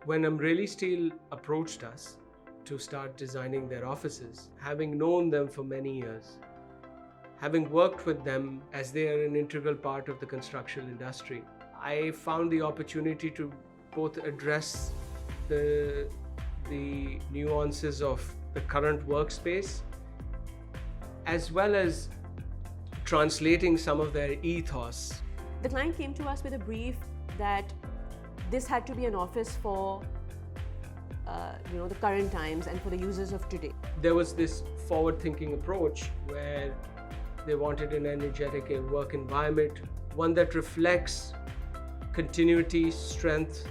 When Amreli Steel approached us to start designing their offices, having known them for many years, having worked with them as they are an integral part of the construction industry, I found the opportunity to both address the nuances of the current workspace as well as translating some of their ethos. The client came to us with a brief that this had to be an office for the current times and for the users of today. There was this forward-thinking approach where they wanted an energetic work environment, one that reflects continuity, strength,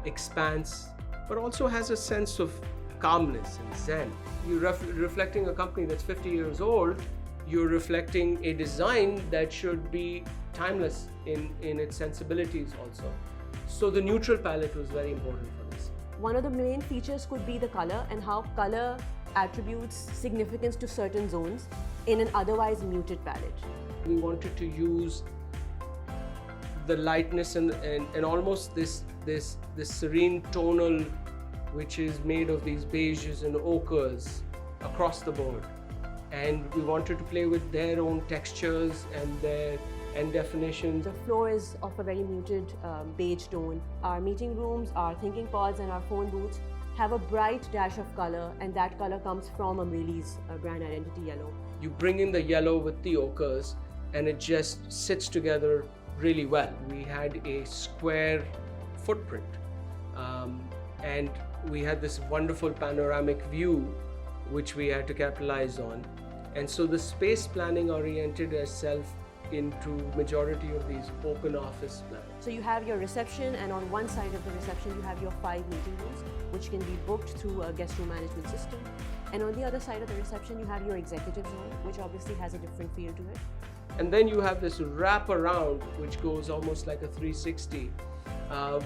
expanse, but also has a sense of calmness and zen. You're reflecting a company that's 50 years old. You're reflecting a design that should be timeless in its sensibilities also. So the neutral palette was very important for this. One of the main features could be the color and how color attributes significance to certain zones in an otherwise muted palette. We wanted to use the lightness and almost this serene tonal, which is made of these beiges and ochres across the board. And we wanted to play with their own textures and definitions. The floor is of a very muted beige tone. Our meeting rooms, our thinking pods and our phone booths have a bright dash of color, and that color comes from Amreli's brand identity yellow. You bring in the yellow with the ochres and it just sits together really well. We had a square footprint and we had this wonderful panoramic view which we had to capitalize on. And so the space planning oriented itself into majority of these open office plans. So you have your reception, and on one side of the reception you have your 5 meeting rooms, which can be booked through a guest room management system. And on the other side of the reception you have your executive zone, which obviously has a different feel to it. And then you have this wrap around which goes almost like a 360,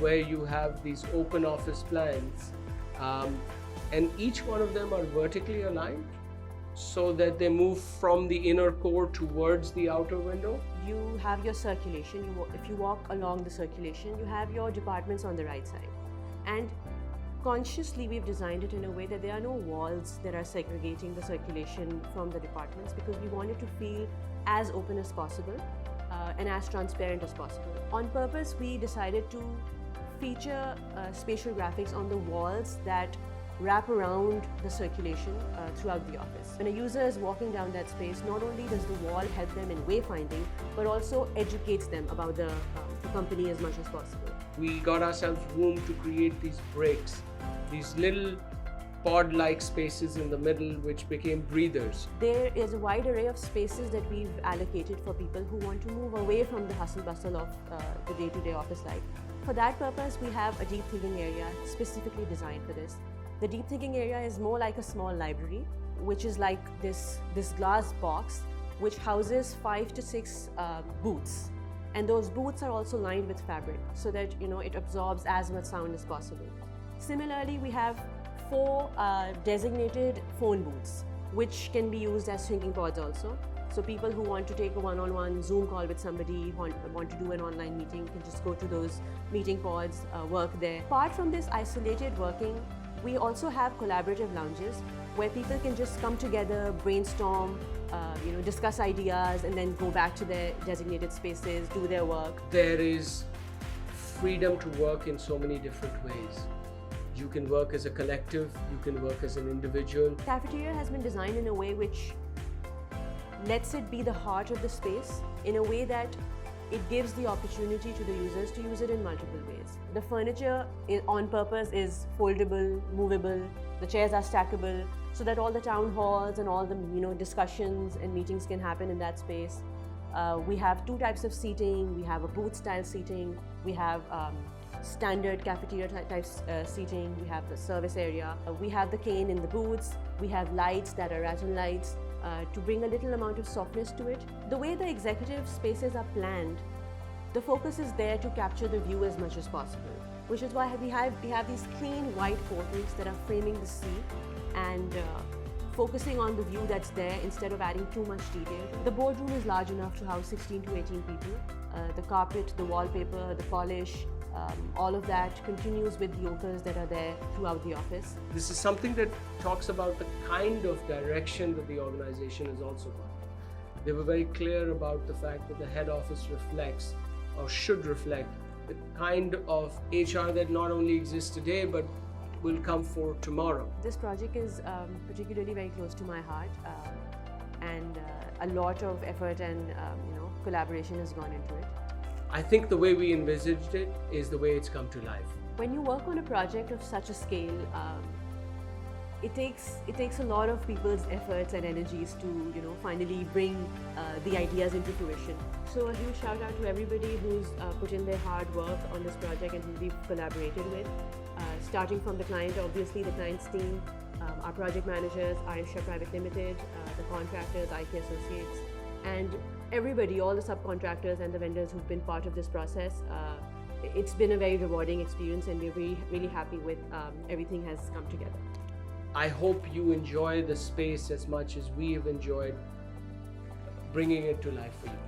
where you have these open office plans, and each one of them are vertically aligned so that they move from the inner core towards the outer window. You have your circulation. If you walk along the circulation, you have your departments on the right side. And consciously we've designed it in a way that there are no walls that are segregating the circulation from the departments, because we want it to feel as open as possible and as transparent as possible. On purpose, we decided to feature spatial graphics on the walls that wrap around the circulation throughout the office. When a user is walking down that space, not only does the wall help them in wayfinding, but also educates them about the company as much as possible. We got ourselves room to create these breaks, these little pod-like spaces in the middle which became breathers. There is a wide array of spaces that we've allocated for people who want to move away from the hustle bustle of the day-to-day office life. For that purpose, we have a deep thinking area specifically designed for this. The deep thinking area is more like a small library, which is like this glass box which houses 5 to 6 booths. And those booths are also lined with fabric so that it absorbs as much sound as possible. Similarly, we have 4 designated phone booths, which can be used as thinking pods also. So people who want to take a one-on-one Zoom call with somebody, want to do an online meeting, can just go to those meeting pods, work there. Apart from this isolated working, we also have collaborative lounges where people can just come together, brainstorm, discuss ideas, and then go back to their designated spaces, do their work. There is freedom to work in so many different ways. You can work as a collective, you can work as an individual. Cafeteria has been designed in a way which lets it be the heart of the space, in a way that it gives the opportunity to the users to use it in multiple ways. The furniture on purpose is foldable, movable, the chairs are stackable, so that all the town halls and all the discussions and meetings can happen in that space. We have 2 types of seating. We have a booth style seating, we have standard cafeteria type seating, we have the service area, we have the cane in the booths, we have lights that are rattan lights to bring a little amount of softness to it. The way the executive spaces are planned, the focus is there to capture the view as much as possible, which is why we have these clean white portals that are framing the sea and focusing on the view that's there instead of adding too much detail. The boardroom is large enough to house 16 to 18 people. The carpet, the wallpaper, the polish, All of that continues with the yokels that are there throughout the office. This is something that talks about the kind of direction that the organization is also going. They were very clear about the fact that the head office reflects or should reflect the kind of HR that not only exists today but will come for tomorrow. This project is particularly very close to my heart, and a lot of effort and collaboration has gone into it. I think the way we envisaged it is the way it's come to life. When you work on a project of such a scale, it takes a lot of people's efforts and energies to finally bring the ideas into fruition. So a huge shout out to everybody who's put in their hard work on this project and who we've collaborated with. Starting from the client, obviously the client's team, our project managers, Aisha Private Limited, the contractors, IT Associates, and everybody, all the subcontractors and the vendors who've been part of this process. It's been a very rewarding experience, and we're really, really happy with everything has come together. I hope you enjoy the space as much as we have enjoyed bringing it to life for you.